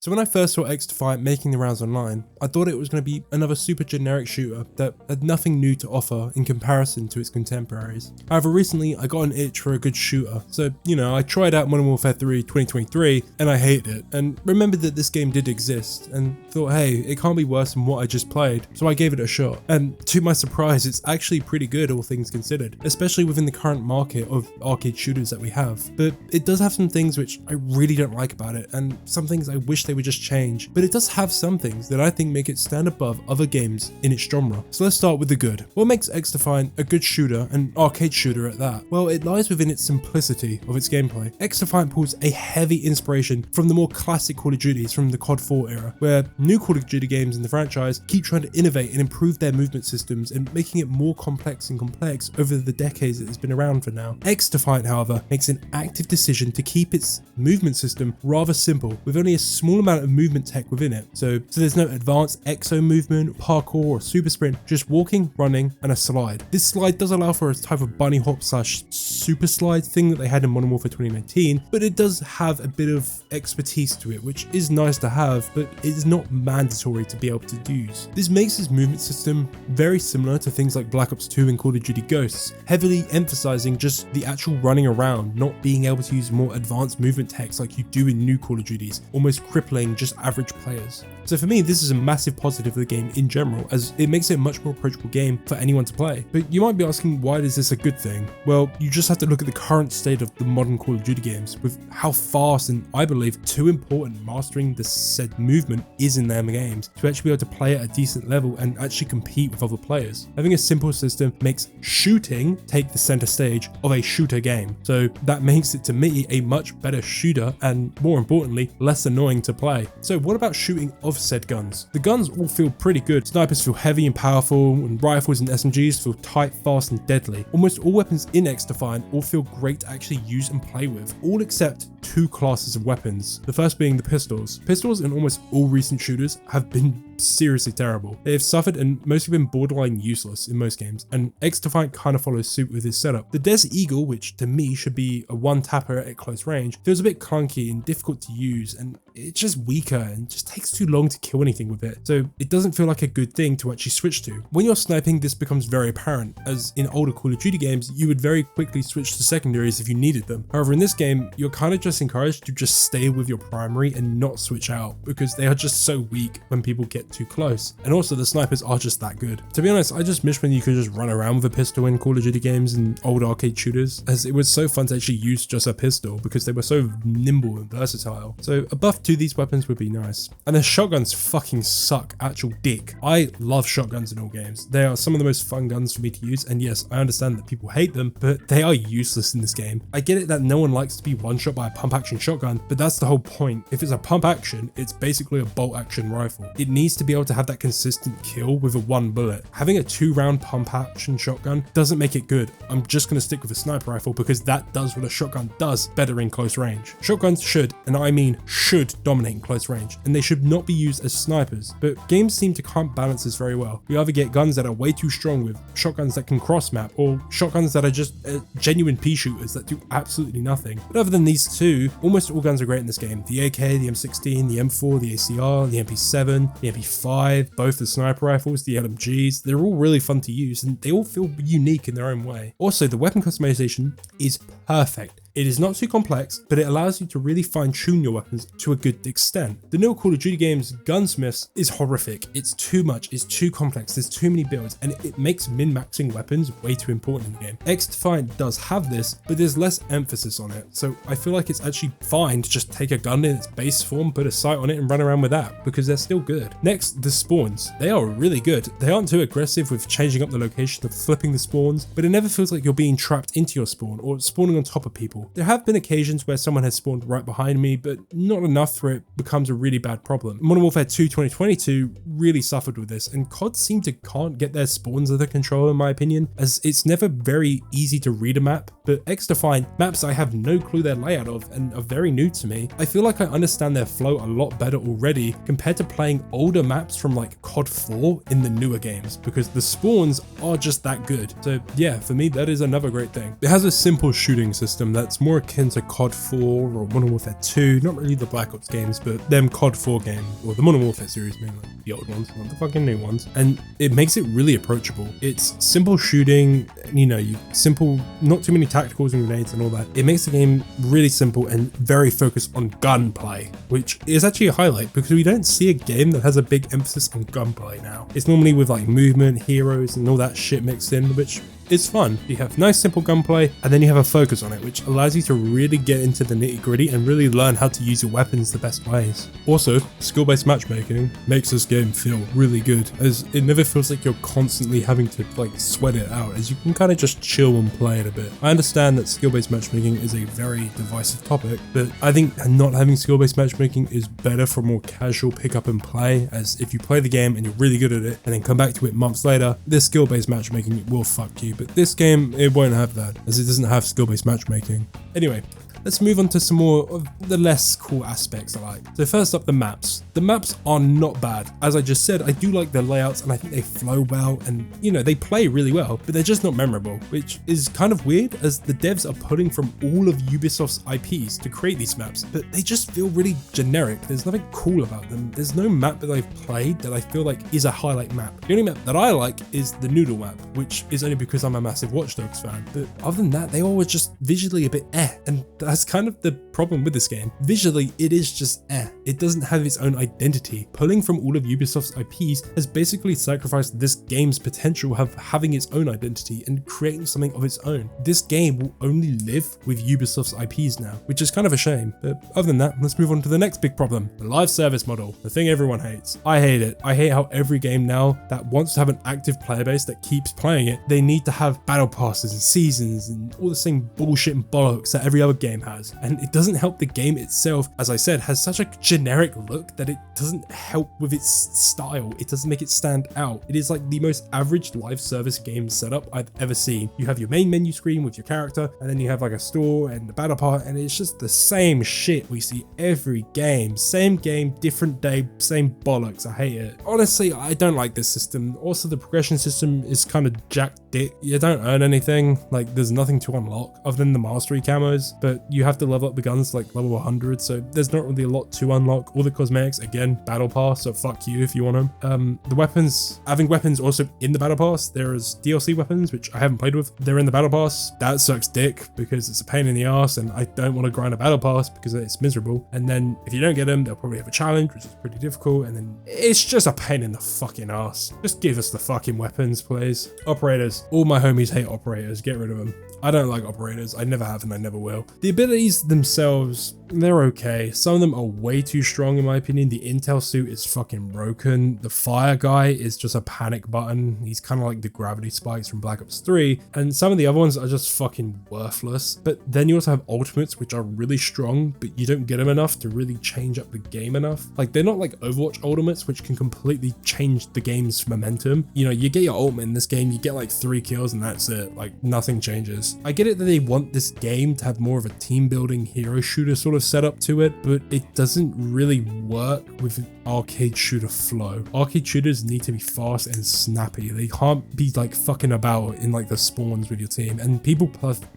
So when I first saw XDEFIANT making the rounds online, I thought it was going to be another super generic shooter that had nothing new to offer in comparison to its contemporaries. However, recently I got an itch for a good shooter, so I tried out Modern Warfare 3 2023 and I hated it, and remembered that this game did exist and thought, hey, it can't be worse than what I just played, so I gave it a shot. And to my surprise, it's actually pretty good, all things considered, especially within the current market of arcade shooters that we have. But it does have some things which I really don't like about it, and some things I wish they would just change, but it does have some things that I think make it stand above other games in its genre. So let's start with the good. What makes XDEFIANT a good shooter, an arcade shooter at that? Well, it lies within its simplicity of its gameplay. XDEFIANT pulls a heavy inspiration from the more classic Call of Duties from the COD 4 era, where new Call of Duty games in the franchise keep trying to innovate and improve their movement systems and making it more complex and complex over the decades that it's been around for now. XDEFIANT, however, makes an active decision to keep its movement system rather simple, with only a small amount of movement tech within it. So there's no advanced exo movement, parkour or super sprint, just walking, running and a slide. This slide does allow for a type of bunny hop slash super slide thing that they had in Modern Warfare 2019, but it does have a bit of expertise to it, which is nice to have, but it is not mandatory to be able to use. This makes this movement system very similar to things like Black Ops 2 and Call of Duty Ghosts, heavily emphasizing just the actual running around, not being able to use more advanced movement techs like you do in new Call of Duties, almost crippling just average players. So for me, this is a massive positive of the game in general, as it makes it a much more approachable game for anyone to play. But you might be asking, why is this a good thing? Well, you just have to look at the current state of the modern Call of Duty games, with how fast and I believe too important mastering the said movement is in them games to actually be able to play at a decent level and actually compete with other players. Having a simple system makes shooting take the center stage of a shooter game. So that makes it, to me, a much better shooter and, more importantly, less annoying to play. So what about shooting of said guns? The guns all feel pretty good. Snipers feel heavy and powerful, and rifles and SMGs feel tight, fast and deadly. Almost all weapons in XDEFIANT all feel great to actually use and play with, all except two classes of weapons. The first being the pistols. Pistols in almost all recent shooters have been seriously terrible. They have suffered and mostly been borderline useless in most games, and XDEFIANT kind of follows suit with this setup. The Des Eagle, which to me should be a one-tapper at close range, feels a bit clunky and difficult to use, and it's just weaker and just takes too long to kill anything with it, so it doesn't feel like a good thing to actually switch to. When you're sniping, this becomes very apparent, as in older Call of Duty games, you would very quickly switch to secondaries if you needed them. However, in this game, you're kind of just encouraged to just stay with your primary and not switch out, because they are just so weak when people get too close. And also the snipers are just that good. To be honest, I just miss when you could just run around with a pistol in Call of Duty games and old arcade shooters, as it was so fun to actually use just a pistol because they were so nimble and versatile. So a buff to these weapons would be nice. And the shotguns fucking suck actual dick. I love shotguns in all games. They are some of the most fun guns for me to use, and yes, I understand that people hate them, but they are useless in this game. I get it that no one likes to be one shot by a pump action shotgun, but that's the whole point. If it's a pump action, it's basically a bolt action rifle. It needs to be able to have that consistent kill with a one bullet. Having a 2-round pump action shotgun doesn't make it good. I'm just going to stick with a sniper rifle because that does what a shotgun does better in close range. Shotguns should, and I mean should, dominate in close range, and they should not be used as snipers, but games seem to can't balance this very well. We either get guns that are way too strong with shotguns that can cross map, or shotguns that are just genuine pea shooters that do absolutely nothing. But other than these two, almost all guns are great in this game. The AK, the M16, the M4, the ACR, the MP7, the MP5, both the sniper rifles, the LMGs, they're all really fun to use and they all feel unique in their own way. Also, the weapon customization is perfect. It is not too complex, but it allows you to really fine-tune your weapons to a good extent. The new Call of Duty games, Gunsmiths, is horrific. It's too much, it's too complex, there's too many builds, and it makes min-maxing weapons way too important in the game. XDEFIANT does have this, but there's less emphasis on it, so I feel like it's actually fine to just take a gun in its base form, put a sight on it, and run around with that, because they're still good. Next, the spawns. They are really good. They aren't too aggressive with changing up the location of flipping the spawns, but it never feels like you're being trapped into your spawn, or spawning on top of people. There have been occasions where someone has spawned right behind me, but not enough where it becomes a really bad problem. Modern Warfare 2 2022 really suffered with this, and COD seem to can't get their spawns under control in my opinion, as it's never very easy to read a map, but XDEFIANT, maps I have no clue their layout of and are very new to me, I feel like I understand their flow a lot better already compared to playing older maps from like COD 4 in the newer games, because the spawns are just that good. So yeah, for me that is another great thing. It has a simple shooting system that's It's more akin to COD 4 or Modern Warfare 2, not really the Black Ops games, but them COD 4 games, or the Modern Warfare series mainly, the old ones, not the fucking new ones. And it makes it really approachable. It's simple shooting, you know, simple, not too many tacticals and grenades and all that. It makes the game really simple and very focused on gunplay, which is actually a highlight because we don't see a game that has a big emphasis on gunplay now. It's normally with like movement, heroes, and all that shit mixed in, which is fun. You have nice simple gunplay and then you have a focus on it, which allows you to really get into the nitty gritty and really learn how to use your weapons the best ways. Also, skill-based matchmaking makes this game feel really good, as it never feels like you're constantly having to like sweat it out, as you can kind of just chill and play it a bit. I understand that skill-based matchmaking is a very divisive topic, but I think not having skill-based matchmaking is better for more casual pick up and play, as if you play the game and you're really good at it and then come back to it months later, this skill-based matchmaking will fuck you. But this game, it won't have that, as it doesn't have skill-based matchmaking. Anyway, let's move on to some more of the less cool aspects I like. So first up, the maps. The maps are not bad. As I just said, I do like the layouts and I think they flow well and, you know, they play really well, but they're just not memorable, which is kind of weird as the devs are pulling from all of Ubisoft's IPs to create these maps, but they just feel really generic. There's nothing cool about them. There's no map that I've played that I feel like is a highlight map. The only map that I like is the Noodle map, which is only because I'm a massive Watch Dogs fan. But other than that, they all were just visually a bit and that's kind of the problem with this game. Visually, it is just It doesn't have its own identity. Pulling from all of Ubisoft's IPs has basically sacrificed this game's potential of having its own identity and creating something of its own. This game will only live with Ubisoft's IPs now, which is kind of a shame. But other than that, let's move on to the next big problem, the live service model, the thing everyone hates. I hate it. I hate how every game now that wants to have an active player base that keeps playing it, they need to have battle passes and seasons and all the same bullshit and bollocks that every other game has. And it doesn't help the game itself, as I said, has such a generic look that it doesn't help with its style. It doesn't make it stand out. It is like the most average live service game setup I've ever seen. You have your main menu screen with your character, and then you have like a store and the battle part, and it's just the same shit we see every game. Same game, different day, same bollocks. I hate it. Honestly, I don't like this system. Also, the progression system is kind of jack dick. You don't earn anything. Like, there's nothing to unlock other than the mastery camos, but you have to level up the guns like level 100, so there's not really a lot to unlock. All the cosmetics, again, battle pass, so fuck you if you want them. The weapons, having weapons also in the battle pass, there's DLC weapons, which I haven't played with. They're in the battle pass. That sucks dick because it's a pain in the ass and I don't want to grind a battle pass because it's miserable. And then if you don't get them, they'll probably have a challenge, which is pretty difficult, and then it's just a pain in the fucking ass. Just give us the fucking weapons, please. Operators. All my homies hate operators. Get rid of them. I don't like operators. I never have and I never will. The abilities themselves, they're okay. Some of them are way too strong in my opinion. The intel suit is fucking broken. The fire guy is just a panic button. He's kind of like the gravity spikes from Black Ops 3. And some of the other ones are just fucking worthless. But then you also have ultimates, which are really strong, but you don't get them enough to really change up the game enough. Like, they're not like Overwatch ultimates, which can completely change the game's momentum. You know, you get your ultimate in this game, you get like 3 kills and that's it. Like, nothing changes. I get it that they want this game to have more of a team building hero shooter sort of setup to it, but it doesn't really work with arcade shooter flow. Arcade shooters need to be fast and snappy. They can't be like fucking about in like the spawns with your team. And people,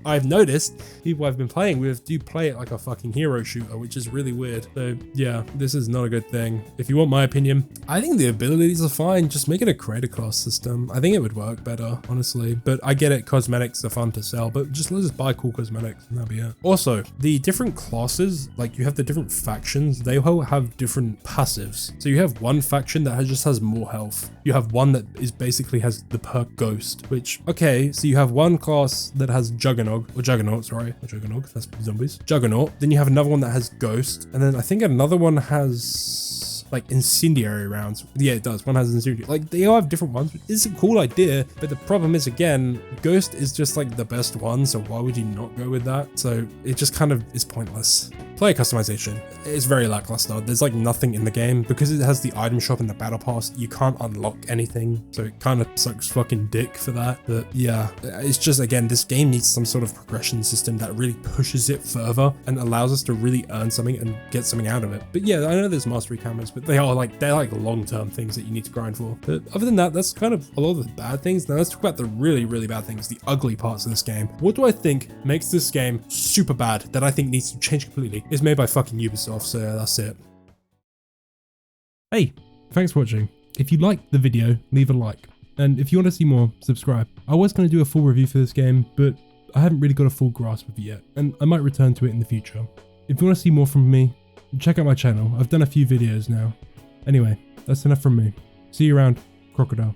I've noticed, people I've been playing with do play it like a fucking hero shooter, which is really weird. So yeah, this is not a good thing. If you want my opinion, I think the abilities are fine. Just make it a creator class system. I think it would work better, honestly. But I get it, cosmetics are fun to sell, but just let's just buy cool cosmetics and that'll be it. Also, the different classes, like you have the different factions, they all have different passives. So you have one faction that just has more health. You have one that is basically has the perk Ghost, which, okay, so you have one class that has Juggernaut, that's zombies. Juggernaut. Then you have another one that has Ghost. And then I think another one has like incendiary rounds. Yeah, it does. One has incendiary. Like, they all have different ones. It's a cool idea, but the problem is, again, Ghost is just like the best one, so why would you not go with that? So it just kind of is pointless. Player customization is very lackluster. There's like nothing in the game. Because it has the item shop and the battle pass, you can't unlock anything. So it kind of sucks fucking dick for that. But yeah, it's just, again, this game needs some sort of progression system that really pushes it further and allows us to really earn something and get something out of it. But yeah, I know there's mastery cameras, but they're like long-term things that you need to grind for. But other than that, that's kind of a lot of the bad things. Now let's talk about the really, really bad things, the ugly parts of this game. What do I think makes this game super bad that I think needs to change completely? It's made by fucking Ubisoft, so yeah, that's it. Hey, thanks for watching. If you liked the video, leave a like. And if you want to see more, subscribe. I was going to do a full review for this game, but I haven't really got a full grasp of it yet, and I might return to it in the future. If you want to see more from me, check out my channel. I've done a few videos now. Anyway, that's enough from me. See you around, Crocodile.